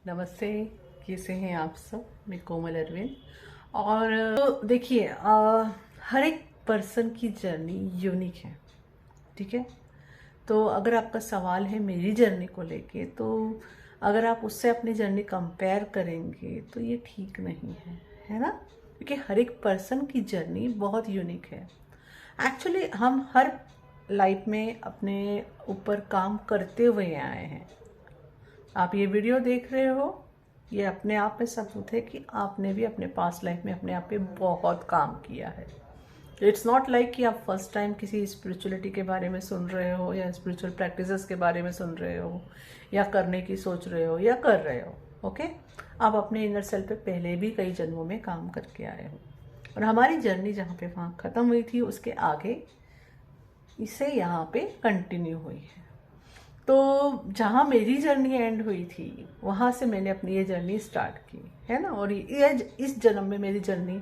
नमस्ते। कैसे हैं आप सब? मैं कोमल अरविंद। और देखिए, हर एक पर्सन की जर्नी यूनिक है। ठीक है। तो अगर आपका सवाल है मेरी जर्नी को लेके, तो अगर आप उससे अपनी जर्नी कंपेयर करेंगे तो ये ठीक नहीं है ना? क्योंकि हर एक पर्सन की जर्नी बहुत यूनिक है। एक्चुअली हम हर लाइफ में अपने ऊपर काम करते हुए आए हैं। आप ये वीडियो देख रहे हो, ये अपने आप में सबूत है कि आपने भी अपने पास्ट लाइफ में अपने आप पे बहुत काम किया है। इट्स नॉट लाइक कि आप फर्स्ट टाइम किसी स्पिरिचुअलिटी के बारे में सुन रहे हो या स्पिरिचुअल प्रैक्टिसेस के बारे में सुन रहे हो या करने की सोच रहे हो या कर रहे हो। ओके, आप अपने इनर सेल्फ पे पहले भी कई जन्मों में काम करके आए हो, और हमारी जर्नी जहाँ पे वहाँ ख़त्म हुई थी उसके आगे इसे यहाँ पे कंटिन्यू हुई है। तो जहाँ मेरी जर्नी एंड हुई थी वहाँ से मैंने अपनी ये जर्नी स्टार्ट की है ना। और ये इस जन्म में मेरी जर्नी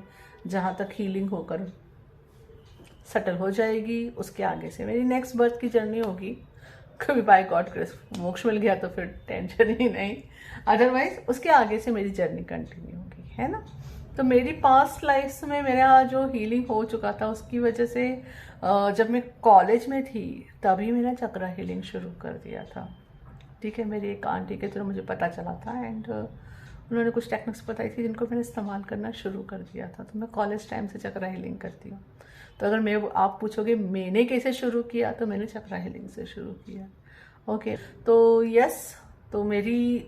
जहाँ तक हीलिंग होकर सेटल हो जाएगी, उसके आगे से मेरी नेक्स्ट बर्थ की जर्नी होगी। कभी बाय गॉड ग्रेस मोक्ष मिल गया तो फिर टेंशन ही नहीं, अदरवाइज उसके आगे से मेरी जर्नी कंटिन्यू होगी, है ना। तो मेरी पास्ट लाइफ्स में मेरा जो हीलिंग हो चुका था उसकी वजह से जब मैं कॉलेज में थी तभी मैंने चक्रा हीलिंग शुरू कर दिया था। ठीक है, मेरी एक आंटी के थ्रू मुझे पता चला था, एंड उन्होंने कुछ टेक्निक्स बताई थी जिनको मैंने इस्तेमाल करना शुरू कर दिया था। तो मैं कॉलेज टाइम से चक्रा हीलिंग करती हूँ। तो अगर मैं आप पूछोगे मैंने कैसे शुरू किया, तो मैंने चक्रा हीलिंग से शुरू किया। ओके, तो यस, तो मेरी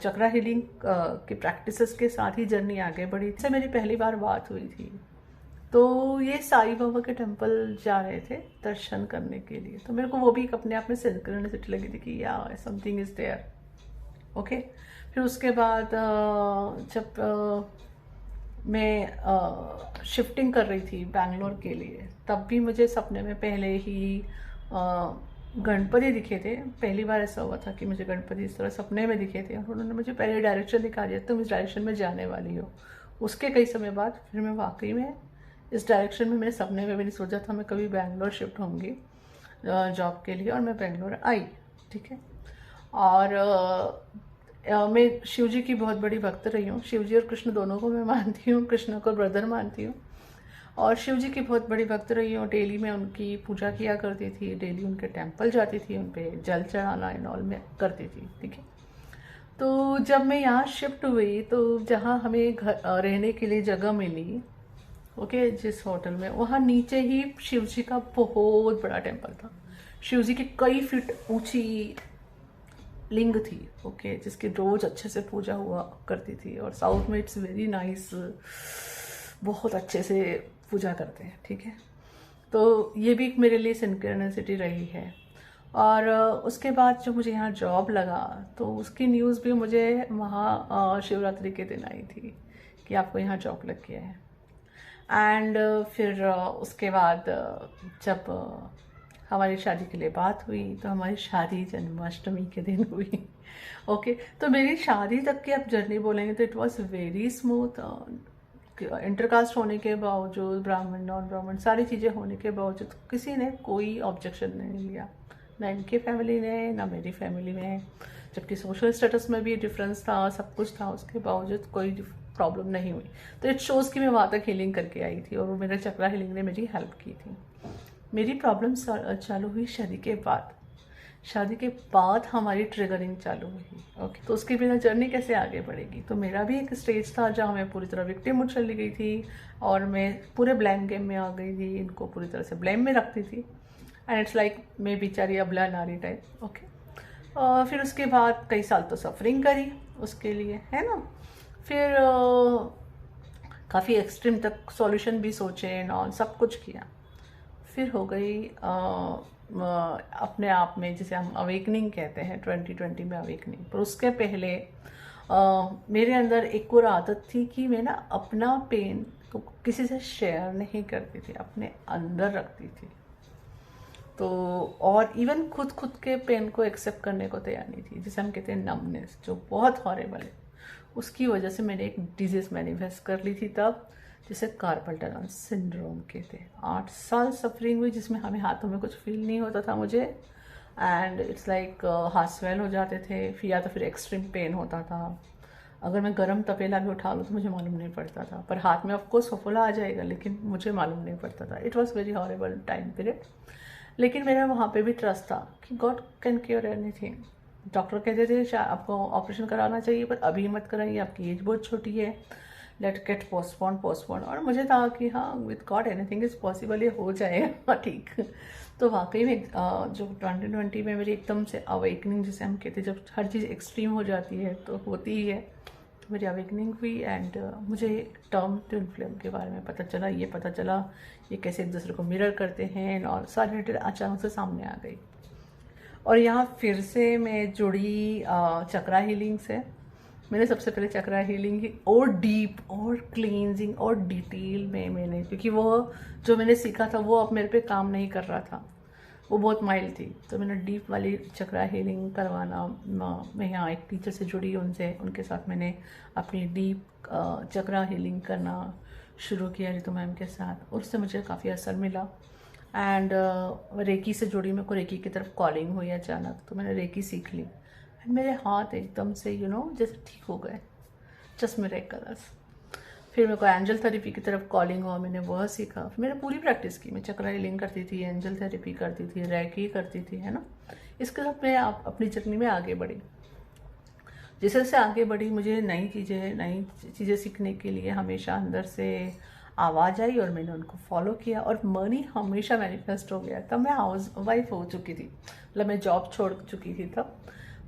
चक्रा हीलिंग की प्रैक्टिसेस के साथ ही जर्नी आगे बढ़ी। इससे मेरी पहली बार बात हुई थी, तो ये साईं बाबा के टेम्पल जा रहे थे दर्शन करने के लिए। तो मेरे को वो भी एक अपने आप में सिंक्रोनिसिटी लगी थी कि या समथिंग इज देयर। ओके, फिर उसके बाद जब मैं शिफ्टिंग कर रही थी बैंगलोर के लिए, तब भी मुझे सपने में पहले ही गणपति दिखे थे। पहली बार ऐसा हुआ था कि मुझे गणपति इस तरह सपने में दिखे थे, और उन्होंने मुझे पहले डायरेक्शन दिखा दिया तुम इस डायरेक्शन में जाने वाली हो। उसके कई समय बाद फिर मैं वाकई में इस डायरेक्शन में, मैंने सपने में भी नहीं सोचा था मैं कभी बैंगलोर शिफ्ट होंगी जॉब के लिए, और मैं बैंगलोर आई। ठीक है। और मैं शिव जी की बहुत बड़ी भक्त रही हूँ। शिव जी और कृष्ण दोनों को मैं मानती हूँ, कृष्ण को ब्रदर मानती हूँ, और शिव जी की बहुत बड़ी भक्त रही हूँ। डेली मैं उनकी पूजा किया करती थी, डेली उनके टेम्पल जाती थी, उन पर जल चढ़ाना एंड ऑल में करती थी। ठीक है। तो जब मैं यहाँ शिफ्ट हुई तो जहाँ हमें घर रहने के लिए जगह मिली, ओके, जिस होटल में, वहाँ नीचे ही शिव जी का बहुत बड़ा टेम्पल था। शिव जी की कई फीट ऊंची लिंग थी, ओके, जिसकी रोज अच्छे से पूजा हुआ करती थी। और साउथ में इट्स वेरी नाइस, बहुत अच्छे से पूजा करते हैं। ठीक है। तो ये भी मेरे लिए सिंक्रोनिसिटी रही है। और उसके बाद जो मुझे यहाँ जॉब लगा, तो उसकी न्यूज़ भी मुझे वहाँ शिवरात्रि के दिन आई थी कि आपको यहाँ जॉब लग गया है। एंड फिर उसके बाद जब हमारी शादी के लिए बात हुई, तो हमारी शादी जन्माष्टमी के दिन हुई। ओके, तो मेरी शादी तक की आप जर्नी बोलेंगे तो it was very smooth. Intercaste होने के बावजूद, ब्राह्मण नॉन ब्राह्मण सारी चीज़ें होने के बावजूद किसी ने कोई ऑब्जेक्शन नहीं लिया, ना इनकी फैमिली ने ना मेरी फैमिली में। जबकि सोशल स्टेटस में भी डिफरेंस था, सब कुछ था, उसके बावजूद कोई प्रॉब्लम नहीं हुई। तो इट शोज़ कि मैं वहाँ तक हीलिंग करके आई थी, और वो मेरा चक्रा हीलिंग ने मेरी हेल्प की थी। मेरी प्रॉब्लम चालू हुई शादी के बाद। शादी के बाद हमारी ट्रिगरिंग चालू हुई। ओके, तो उसके बिना जर्नी कैसे आगे बढ़ेगी। तो मेरा भी एक स्टेज था जहाँ मैं पूरी तरह विक्टिम मोड चली गई थी, और मैं पूरे ब्लेम गेम में आ गई थी, इनको पूरी तरह से ब्लेम में रखती थी। एंड इट्स लाइक मैं बेचारी अबला नारी टाइप। ओके, और फिर उसके बाद कई साल तो सफरिंग करी उसके लिए, है ना। फिर काफ़ी एक्सट्रीम तक सॉल्यूशन भी सोचे एंड ऑल, सब कुछ किया। फिर हो गई अपने आप में जिसे हम अवेकनिंग कहते हैं, 2020 में अवेकनिंग। पर उसके पहले मेरे अंदर एक और आदत थी कि मैं ना अपना पेन तो किसी से शेयर नहीं करती थी, अपने अंदर रखती थी। तो और इवन खुद के पेन को एक्सेप्ट करने को तैयार नहीं थी, जिसे हम कहते हैं नमनेस, जो बहुत हॉरेबल है। उसकी वजह से मैंने एक डिजीज मैनिफेस्ट कर ली थी तब, जिसे कार्पल टनल सिंड्रोम कहते हैं। 8 साल सफरिंग हुई, जिसमें हमें हाथों में कुछ फील नहीं होता था मुझे, एंड इट्स लाइक हाथ स्वेल हो जाते थे, फिर या तो फिर एक्सट्रीम पेन होता था। अगर मैं गर्म तपेला भी उठा लूँ तो मुझे मालूम नहीं पड़ता था, पर हाथ में ऑफकोर्स फफोला आ जाएगा, लेकिन मुझे मालूम नहीं पड़ता था। It was very horrible time period. लेकिन मेरा वहाँ पे भी ट्रस्ट था कि God can cure anything. Doctor कहते थे आपको ऑपरेशन कराना चाहिए, पर अभी मत कराइए, आपकी एज बहुत छोटी है, लेट गेट पोस्टपोन। और मुझे था कि हाँ, with God anything is possible, ये हो जाएगा ठीक। तो वाकई में जो 2020 में मेरी एकदम से अवेकनिंग जिसे हम कहते हैं, जब हर चीज़ एक्सट्रीम हो जाती है तो होती ही है, तो मेरी अवेकनिंग हुई। एंड मुझे टर्म ट्विन फ्लेम के बारे में पता चला, ये पता चला ये कैसे एक दूसरे को मिरर करते हैं, और सारी डिटेल अचानक से सामने आ गई। और यहाँ फिर से मैं जुड़ी चक्रा हीलिंग से। मैंने सबसे पहले चक्रा हीलिंग ही और डीप और क्लींजिंग और डिटेल में मैंने, क्योंकि वो जो मैंने सीखा था वो अब मेरे पे काम नहीं कर रहा था, वो बहुत माइल्ड थी। तो मैंने डीप वाली चक्रा हीलिंग करवाना, मैं यहाँ एक टीचर से जुड़ी, उनके साथ मैंने अपनी डीप चक्रा हीलिंग करना शुरू किया रितु मैम के साथ, और उससे मुझे काफ़ी असर मिला। एंड रेकी से जुड़ी, मेरे को रेकी की तरफ कॉलिंग हुई अचानक, तो मैंने रेकी सीख ली। मेरे हाथ एकदम से जैसे ठीक हो गए, जस्ट मेरे कलर्स। फिर मेरे को एंजल थेरेपी की तरफ कॉलिंग हुआ, मैंने वह सीखा। फिर मैंने पूरी प्रैक्टिस की, मैं चक्रा हीलिंग करती थी, एंजल थेरेपी करती थी, रैकी करती थी, है ना। इसके साथ मैं अपनी जर्नी में आगे बढ़ी। जैसे जैसे आगे बढ़ी, मुझे नई चीज़ें सीखने के लिए हमेशा अंदर से आवाज़ आई, और मैंने उनको फॉलो किया, और मनी हमेशा मैनिफेस्ट हो गया। तब मैं हाउस वाइफ हो चुकी थी, मतलब मैं जॉब छोड़ चुकी थी तब,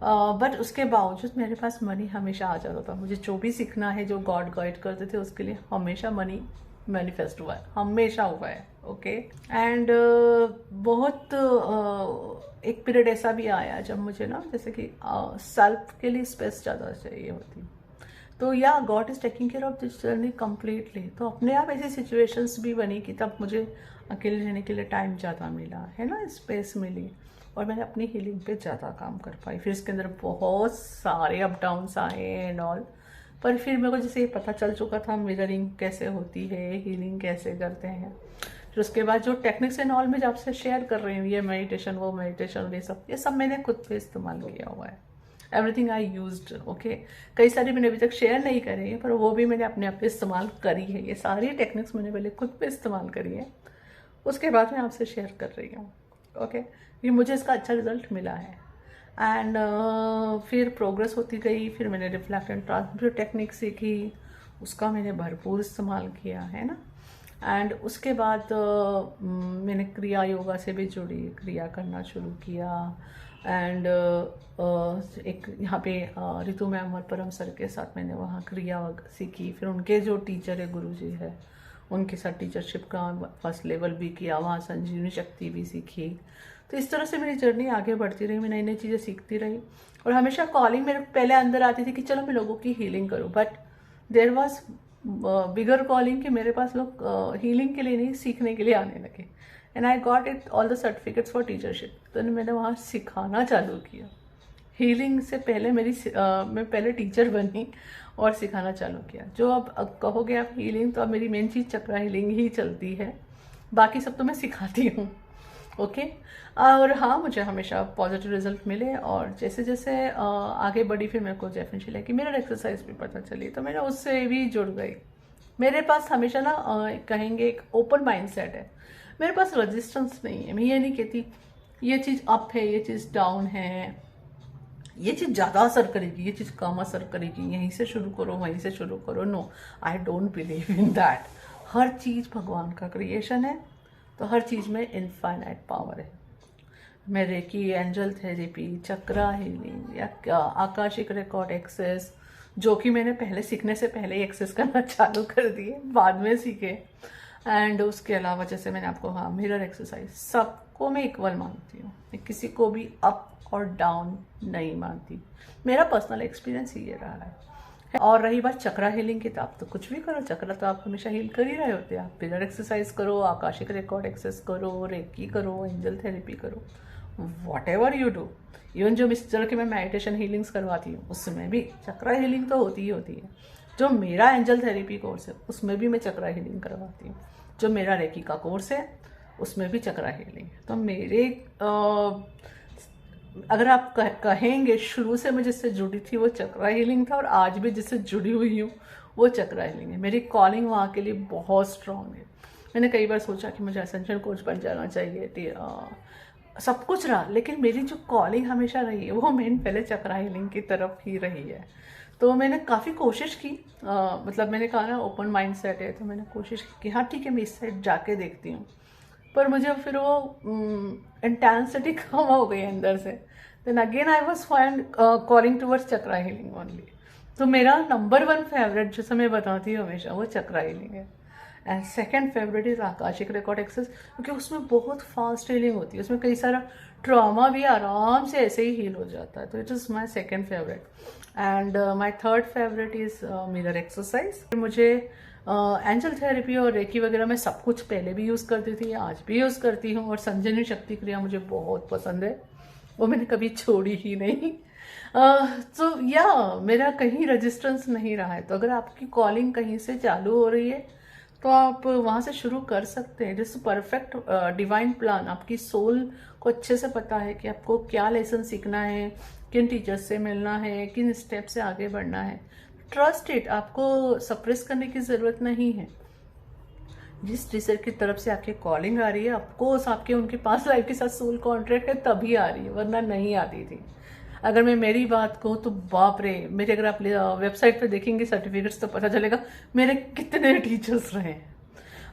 बट उसके बावजूद मेरे पास मनी हमेशा आ जाता था। मुझे जो भी सीखना है, जो गॉड गाइड करते थे, उसके लिए हमेशा मनी मैनिफेस्ट हुआ है, हमेशा हुआ है। ओके। एंड बहुत एक पीरियड ऐसा भी आया जब मुझे ना, जैसे कि सेल्फ के लिए स्पेस ज़्यादा चाहिए होती, तो या God is taking care of this journey completely. तो अपने आप ऐसी सिचुएशंस भी बनी कि तब मुझे अकेले रहने के लिए टाइम ज़्यादा मिला, है ना, स्पेस मिली, और मैंने अपनी हीलिंग पे ज़्यादा काम कर पाई। फिर इसके अंदर बहुत सारे अप डाउन्स आए एंड ऑल, पर फिर मेरे को जैसे ये पता चल चुका था मिररिंग कैसे होती है, हीलिंग कैसे करते हैं। फिर उसके बाद जो टेक्निक्स एंड ऑल मैं आपसे शेयर कर रही हूँ, ये मेडिटेशन, वो मेडिटेशन, ये सब मैंने खुद पे इस्तेमाल किया हुआ है। Everything I used. ओके। कई सारी मैंने अभी तक शेयर नहीं करी है, पर वो भी मैंने अपने आप पे इस्तेमाल करी है। ये सारी टेक्निक्स मैंने पहले खुद पे इस्तेमाल करी है, उसके बाद मैं आपसे शेयर कर रही हूँ। ओके। ये मुझे इसका अच्छा रिजल्ट मिला है। एंड फिर प्रोग्रेस होती गई। फिर मैंने रिफ्लेक्ट एंड ट्रांसमिट टेक्निक सीखी, उसका मैंने भरपूर इस्तेमाल किया, है ना। एंड उसके बाद मैंने क्रिया योगा से भी जुड़ी, क्रिया करना शुरू किया। एंड एक यहाँ पे रितु मैम और परम सर के साथ मैंने वहाँ क्रिया सीखी। फिर उनके जो टीचर है, गुरु जी है, उनके साथ टीचरशिप का फर्स्ट लेवल भी किया, वहाँ संजीवनी शक्ति भी सीखी। तो इस तरह से मेरी जर्नी आगे बढ़ती रही, मैं नई नई चीज़ें सीखती रही। और हमेशा कॉलिंग मेरे पहले अंदर आती थी कि चलो मैं लोगों की हीलिंग करूँ, but there was bigger calling कि मेरे पास लोग हीलिंग के लिए नहीं, सीखने के लिए आने लगे। And I got it all the certificates for teachership. तो मैंने वहाँ सिखाना चालू किया। हीलिंग से पहले मैं पहले टीचर बनी और सिखाना चालू किया। जो अब कहोगे आप हीलिंग, तो अब मेरी मेन चीज़ चक्रा हीलिंग ही चलती है, बाकी सब तो मैं सिखाती हूँ। ओके। और हाँ, मुझे हमेशा पॉजिटिव रिजल्ट मिले, और जैसे जैसे आगे बढ़ी, फिर मेरे को डेफिनेटली लगा कि मेरा एक्सरसाइज भी पता चली, तो मैंने उससे भी जुड़ गई। मेरे पास हमेशा ना कहेंगे एक ओपन माइंड सेट है, मेरे पास रेजिस्टेंस नहीं है। मैं ये नहीं कहती ये चीज़ अप है, ये चीज़ डाउन है, ये चीज़ ज़्यादा असर करेगी, ये चीज़ कम असर करेगी, यहीं से शुरू करो, वहीं से शुरू करो। No, I don't believe in that. हर चीज़ भगवान का क्रिएशन है, तो हर चीज़ में इनफाइनाइट पावर है। मैं रेकी, एंजल थेरेपी, चक्रा हीलिंग या आकाशिक रिकॉर्ड एक्सेस, जो कि मैंने पहले सीखने से पहले ही एक्सेस करना चालू कर दिए, बाद में सीखे। एंड उसके अलावा जैसे मैंने आपको मिरर एक्सरसाइज, सबको मैं इक्वल मानती हूँ, मैं किसी को भी अप और डाउन नहीं मानती। मेरा पर्सनल एक्सपीरियंस ये रहा है। और रही बात चक्रा हीलिंग की, तो आप तो कुछ भी करो, चक्रा तो आप हमेशा हील कर ही रहे होते हैं। आप मिरर एक्सरसाइज करो, आकाशिक रिकॉर्ड एक्सेस करो, रेकी करो, एंजल थेरेपी करो, what ever you do. Even जो इस तरह की मैं मेडिटेशन हीलिंग्स करवाती हूँ, उसमें भी चक्रा हीलिंग तो होती ही होती है। जो मेरा एंजल थेरेपी कोर्स है, उसमें भी मैं चक्रा हीलिंग करवाती हूँ। जो मेरा रेकी का कोर्स है, उसमें भी चक्रा हीलिंग है। तो मेरे अगर आप कहेंगे शुरू से मैं जिससे जुड़ी थी वो चक्रा हीलिंग था, और आज भी जिससे जुड़ी हुई हूँ वो चक्रा हीलिंग है। मेरी कॉलिंग वहाँ के लिए बहुत स्ट्रांग है। मैंने कई बार सोचा कि मुझे असेंशन कोच बन जाना चाहिए, सब कुछ रहा, लेकिन मेरी जो कॉलिंग हमेशा रही है वो मेन पहले चक्रा हीलिंग की तरफ ही रही है। तो मैंने काफ़ी कोशिश की, मतलब मैंने कहा ना ओपन माइंड सेट है, तो मैंने कोशिश की कि हाँ ठीक है मैं इस साइड जाके देखती हूँ, पर मुझे फिर वो इंटेंसिटी कम हो गई अंदर से। Then again I was find calling towards chakra healing only. तो मेरा नंबर 1 फेवरेट जैसे मैं बताती हूँ हमेशा वो चक्रा हीलिंग है। And second favourite is akashic record access, क्योंकि उसमें बहुत फास्ट हीलिंग होती है, उसमें कई सारा ट्रॉमा भी आराम से ऐसे ही हील हो जाता है। तो it is my second favourite. And my third favourite is mirror exercise. मुझे एंजल थेरेपी और रेकी वगैरह मैं सब कुछ पहले भी यूज़ करती थी, आज भी यूज़ करती हूँ, और संजनी शक्ति क्रिया मुझे बहुत पसंद है, वो मैंने कभी छोड़ी ही नहीं। तो या मेरा कहीं रजिस्टेंस नहीं रहा है। तो अगर आपकी कॉलिंग कहीं से चालू हो रही है तो आप वहाँ से शुरू कर सकते हैं। This perfect divine plan. आपकी सोल को अच्छे से पता है कि आपको क्या लेसन सीखना है, किन टीचर्स से मिलना है, किन स्टेप से आगे बढ़ना है। ट्रस्ट इट, आपको सप्रेस करने की ज़रूरत नहीं है। जिस टीचर की तरफ से आपकी कॉलिंग आ रही है, ऑफकोर्स आपके उनके पास लाइफ के साथ सोल कॉन्ट्रैक्ट है तभी आ रही है, वरना नहीं आती थी। अगर मैं मेरी बात कहूँ तो बाप रे, मेरे अगर आप वेबसाइट पे देखेंगे सर्टिफिकेट्स तो पता चलेगा मेरे कितने टीचर्स रहे हैं।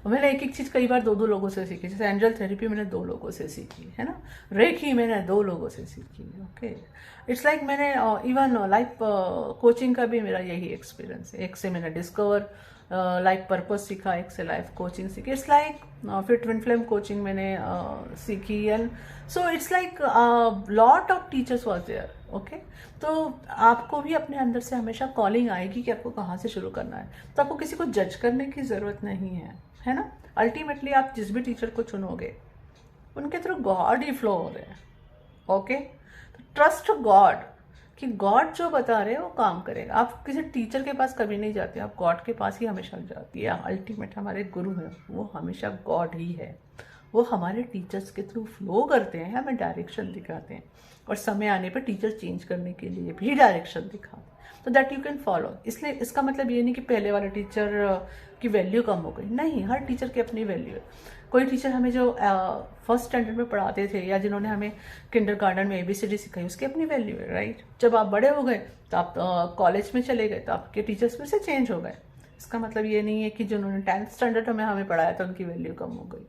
मैंने एक एक चीज़ कई बार 2-2 लोगों से सीखी। जैसे एंजल थेरेपी मैंने 2 लोगों से सीखी है ना, रेकी मैंने 2 लोगों से सीखी। ओके, इट्स लाइक मैंने इवन लाइफ कोचिंग का भी मेरा यही एक्सपीरियंस है। एक से मैंने डिस्कवर लाइफ पर्पस सीखा, एक से लाइफ कोचिंग सीखी। इट्स लाइक फिर ट्विन फ्लेम कोचिंग मैंने सीखी। And so it's like lot of teachers was there. Okay, तो आपको भी अपने अंदर से हमेशा कॉलिंग आएगी कि आपको कहाँ से शुरू करना है। तो आपको किसी को जज करने की ज़रूरत नहीं है ना। अल्टीमेटली आप जिस भी टीचर को चुनोगे उनके थ्रू गॉड ही फ्लो हो रहे हैं। ओके, तो ट्रस्ट गॉड कि गॉड जो बता रहे हैं वो काम करेगा। आप किसी टीचर के पास कभी नहीं जाते, आप गॉड के पास ही हमेशा जाती है। अल्टीमेट हमारे गुरु हैं वो हमेशा गॉड ही है। वो हमारे टीचर्स के थ्रू फ्लो करते हैं, हमें डायरेक्शन दिखाते हैं, और समय आने पर टीचर चेंज करने के लिए भी डायरेक्शन दिखाते हैं, तो दैट यू कैन फॉलो। इसलिए इसका मतलब ये नहीं कि पहले वाले टीचर की वैल्यू कम हो गई, नहीं, हर टीचर की अपनी वैल्यू है। कोई टीचर हमें जो फर्स्ट स्टैंडर्ड में पढ़ाते थे या जिन्होंने हमें किंडरगार्टन में ABCD सिखाई, उसकी अपनी वैल्यू है, राइट। जब आप बड़े हो गए तो आप कॉलेज में चले गए तो आपके टीचर्स फिर से चेंज हो गए। इसका मतलब ये नहीं है कि जिन्होंने 10th स्टैंडर्ड में हमें पढ़ाया था उनकी वैल्यू कम हो गई।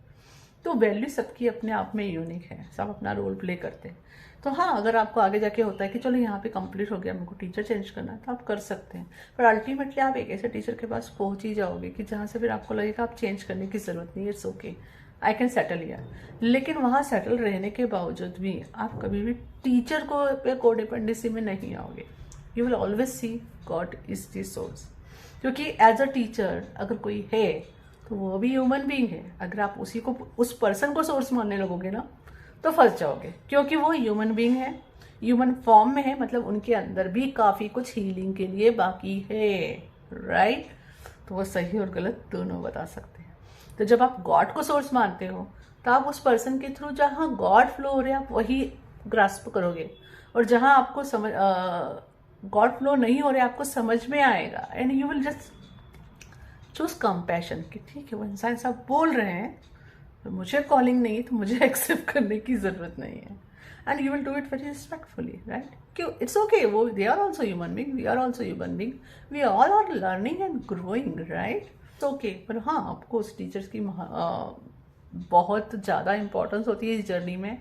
तो वैल्यू सबकी अपने आप में यूनिक है, सब अपना रोल प्ले करते हैं। तो हाँ, अगर आपको आगे जाके होता है कि चलो यहाँ पे कंप्लीट हो गया, मेरे को टीचर चेंज करना है, तो आप कर सकते हैं। पर अल्टीमेटली आप एक ऐसे टीचर के पास पहुँच ही जाओगे कि जहाँ से फिर आपको लगेगा आप चेंज करने की ज़रूरत नहीं है, it's okay, I can settle here. लेकिन वहाँ सेटल रहने के बावजूद भी आप कभी भी टीचर को पे कोडिपेंडेंसी में नहीं आओगे। You will always see God is the source, क्योंकि एज अ टीचर अगर कोई है तो वो भी ह्यूमन बीइंग है। अगर आप उसी को, उस पर्सन को सोर्स मानने लगोगे ना तो फंस जाओगे, क्योंकि वो ह्यूमन बीइंग है, ह्यूमन फॉर्म में है, मतलब उनके अंदर भी काफ़ी कुछ हीलिंग के लिए बाकी है, राइट। तो वो सही और गलत दोनों बता सकते हैं। तो जब आप गॉड को सोर्स मानते हो तो आप उस पर्सन के थ्रू जहाँ गॉड फ्लो हो रहे हैं आप वही ग्रास्प करोगे, और जहाँ आपको समझ गॉड फ्लो नहीं हो रहे आपको समझ में आएगा, and you will just choose compassion कि ठीक है वो इंसान सब बोल रहे हैं, तो मुझे कॉलिंग नहीं तो मुझे एक्सेप्ट करने की ज़रूरत नहीं है। And you will do it very respectfully, right. क्यों, इट्स ओके, वो they are also human being, we are also human being, we all are learning and growing, right. It's okay. पर हाँ, आपको उस टीचर्स की बहुत ज़्यादा इंपॉर्टेंस होती है इस जर्नी में।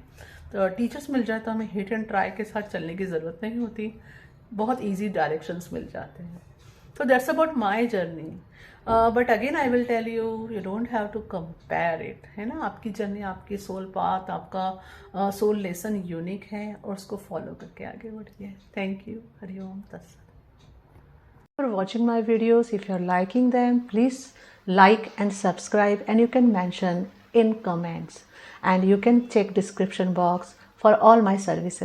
तो टीचर्स मिल जाए तो हमें हिट एंड ट्राई के साथ चलने की ज़रूरत नहीं होती, बहुत ईजी डायरेक्शंस मिल जाते हैं। तो that's about my journey. But again I will tell you don't have to compare it, है ना। आपकी जर्नी, आपकी सोल पाथ, आपका सोल लेसन यूनिक है, और उसको फॉलो करके आगे बढ़िए। Thank you. हरिओम तत्सत। For watching my videos, if you're liking them, please like and subscribe, and you can mention in comments, and you can check description box for all my services.